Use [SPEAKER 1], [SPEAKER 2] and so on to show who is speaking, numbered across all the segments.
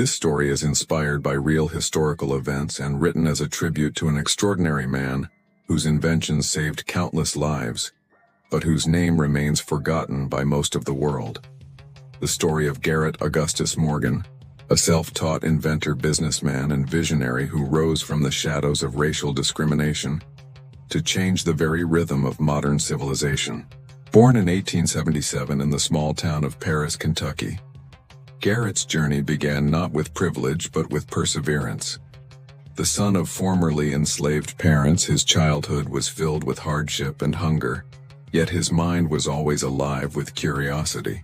[SPEAKER 1] This story is inspired by real historical events and written as a tribute to an extraordinary man whose inventions saved countless lives, but whose name remains forgotten by most of the world. The story of Garrett Augustus Morgan, a self-taught inventor, businessman, and visionary who rose from the shadows of racial discrimination to change the very rhythm of modern civilization. Born in 1877 in the small town of Paris, Kentucky, Garrett's journey began not with privilege but with perseverance. The son of formerly enslaved parents, his childhood was filled with hardship and hunger, yet his mind was always alive with curiosity.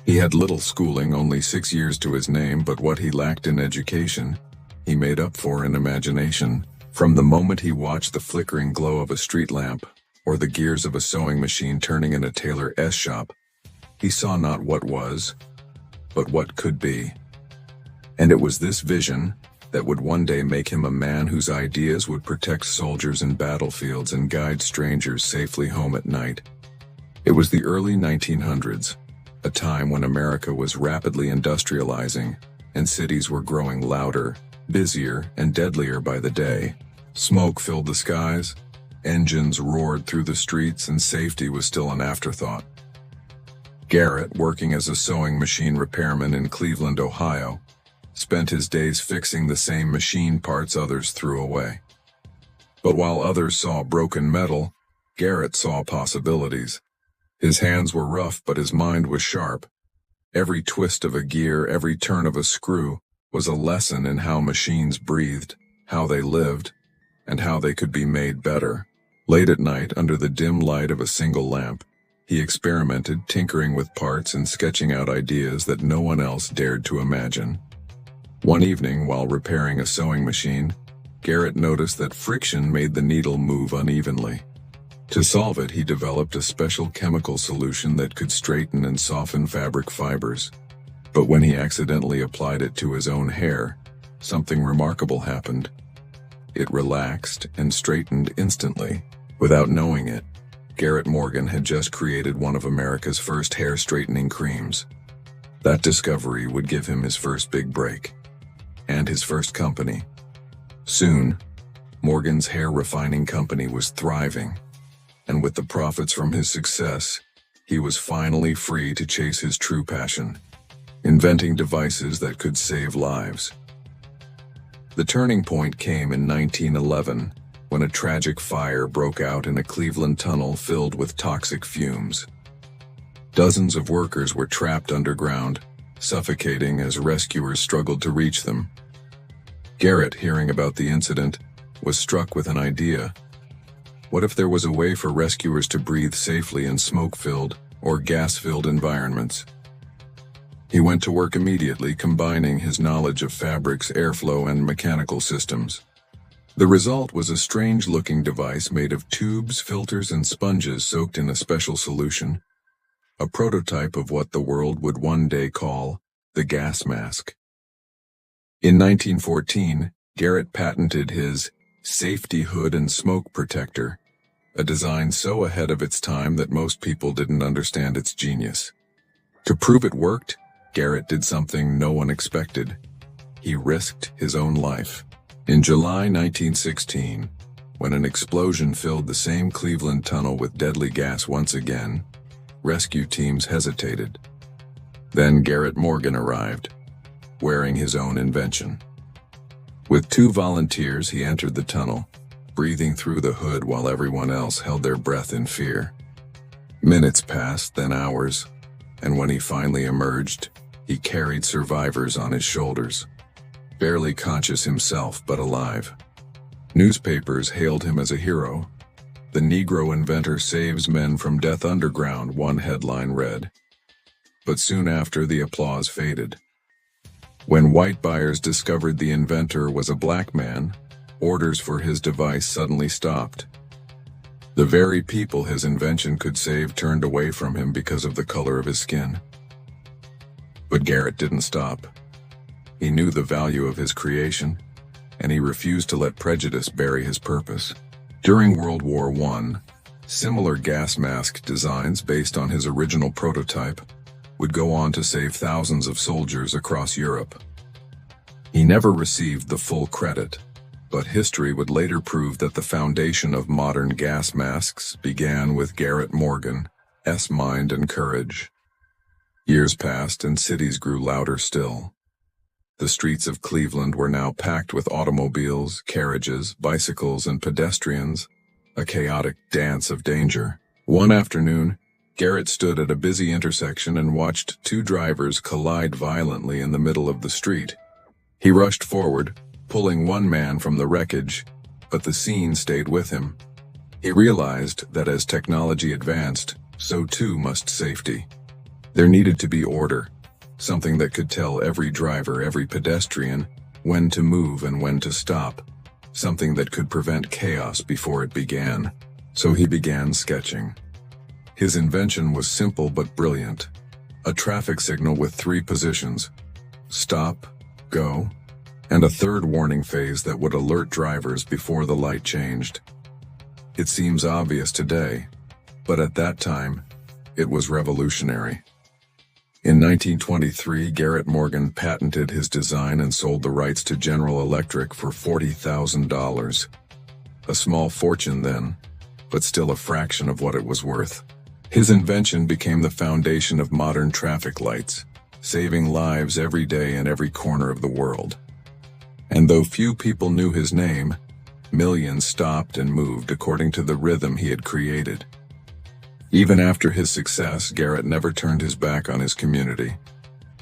[SPEAKER 1] He had little schooling, only 6 years to his name, but what he lacked in education, he made up for in imagination. From the moment he watched the flickering glow of a street lamp, or the gears of a sewing machine turning in a tailor's shop, he saw not what was, but what could be. And it was this vision that would one day make him a man whose ideas would protect soldiers in battlefields and guide strangers safely home at night. It was the early 1900s, a time when America was rapidly industrializing, and cities were growing louder, busier, and deadlier by the day. Smoke filled the skies, engines roared through the streets, and safety was still an afterthought. Garrett, working as a sewing machine repairman in Cleveland, Ohio, spent his days fixing the same machine parts others threw away. But while others saw broken metal, Garrett saw possibilities. His hands were rough, but his mind was sharp. Every twist of a gear, every turn of a screw, was a lesson in how machines breathed, how they lived, and how they could be made better. Late at night, under the dim light of a single lamp, he experimented, tinkering with parts and sketching out ideas that no one else dared to imagine. One evening, while repairing a sewing machine, Garrett noticed that friction made the needle move unevenly. To solve it, he developed a special chemical solution that could straighten and soften fabric fibers. But when he accidentally applied it to his own hair, something remarkable happened. It relaxed and straightened instantly. Without knowing it, Garrett Morgan had just created one of America's first hair straightening creams. That discovery would give him his first big break, and his first company. Soon, Morgan's hair refining company was thriving, and with the profits from his success, he was finally free to chase his true passion, inventing devices that could save lives. The turning point came in 1911, when a tragic fire broke out in a Cleveland tunnel filled with toxic fumes. Dozens of workers were trapped underground, suffocating as rescuers struggled to reach them. Garrett, hearing about the incident, was struck with an idea. What if there was a way for rescuers to breathe safely in smoke-filled or gas-filled environments? He went to work immediately, combining his knowledge of fabrics, airflow, and mechanical systems. The result was a strange-looking device made of tubes, filters, and sponges soaked in a special solution, a prototype of what the world would one day call the gas mask. In 1914, Garrett patented his safety hood and smoke protector, a design so ahead of its time that most people didn't understand its genius. To prove it worked, Garrett did something no one expected. He risked his own life. In July 1916, when an explosion filled the same Cleveland tunnel with deadly gas once again, rescue teams hesitated. Then Garrett Morgan arrived, wearing his own invention. With 2 volunteers, he entered the tunnel, breathing through the hood while everyone else held their breath in fear. Minutes passed, then hours, and when he finally emerged, he carried survivors on his shoulders, barely conscious himself but alive. Newspapers hailed him as a hero. "The Negro inventor saves men from death underground," one headline read. But soon after, the applause faded. When white buyers discovered the inventor was a black man, orders for his device suddenly stopped. The very people his invention could save turned away from him because of the color of his skin. But Garrett didn't stop. He knew the value of his creation, and he refused to let prejudice bury his purpose. During World War I, similar gas mask designs based on his original prototype would go on to save thousands of soldiers across Europe. He never received the full credit, but history would later prove that the foundation of modern gas masks began with Garrett Morgan's mind and courage. Years passed and cities grew louder still. The streets of Cleveland were now packed with automobiles, carriages, bicycles, and pedestrians, a chaotic dance of danger. One afternoon, Garrett stood at a busy intersection and watched two drivers collide violently in the middle of the street. He rushed forward, pulling one man from the wreckage, but the scene stayed with him. He realized that as technology advanced, so too must safety. There needed to be order, something that could tell every driver, every pedestrian, when to move and when to stop, something that could prevent chaos before it began. So he began sketching. His invention was simple but brilliant. A traffic signal with 3 positions: stop, go, and a third warning phase that would alert drivers before the light changed. It seems obvious today, but at that time, it was revolutionary. In 1923, Garrett Morgan patented his design and sold the rights to General Electric for $40,000. A small fortune then, but still a fraction of what it was worth. His invention became the foundation of modern traffic lights, saving lives every day in every corner of the world. And though few people knew his name, millions stopped and moved according to the rhythm he had created. Even after his success, Garrett never turned his back on his community.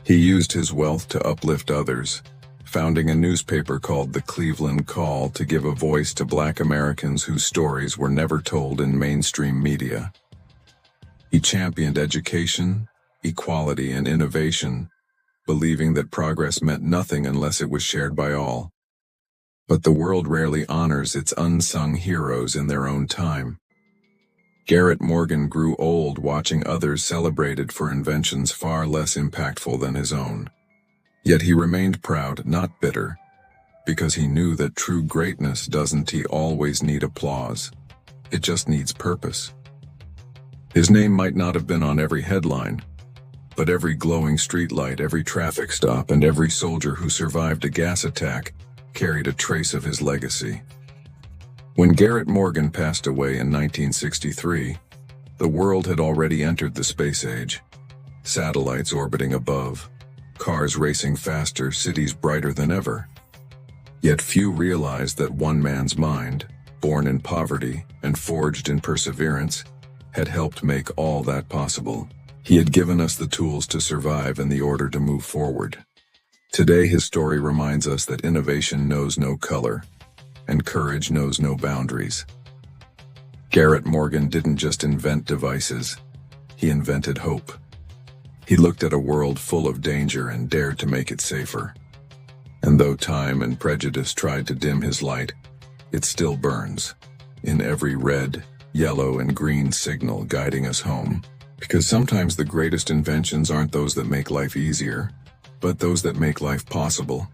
[SPEAKER 1] He used his wealth to uplift others, founding a newspaper called the Cleveland Call to give a voice to Black Americans whose stories were never told in mainstream media. He championed education, equality, and innovation, believing that progress meant nothing unless it was shared by all. But the world rarely honors its unsung heroes in their own time. Garrett Morgan grew old watching others celebrated for inventions far less impactful than his own. Yet he remained proud, not bitter, because he knew that true greatness doesn't always need applause. It just needs purpose. His name might not have been on every headline, but every glowing streetlight, every traffic stop, and every soldier who survived a gas attack carried a trace of his legacy. When Garrett Morgan passed away in 1963, the world had already entered the space age. Satellites orbiting above, cars racing faster, cities brighter than ever. Yet few realized that one man's mind, born in poverty and forged in perseverance, had helped make all that possible. He had given us the tools to survive and the order to move forward. Today, his story reminds us that innovation knows no color, and courage knows no boundaries. Garrett Morgan didn't just invent devices, he invented hope. He looked at a world full of danger and dared to make it safer. And though time and prejudice tried to dim his light, it still burns, in every red, yellow, and green signal guiding us home. Because sometimes the greatest inventions aren't those that make life easier, but those that make life possible.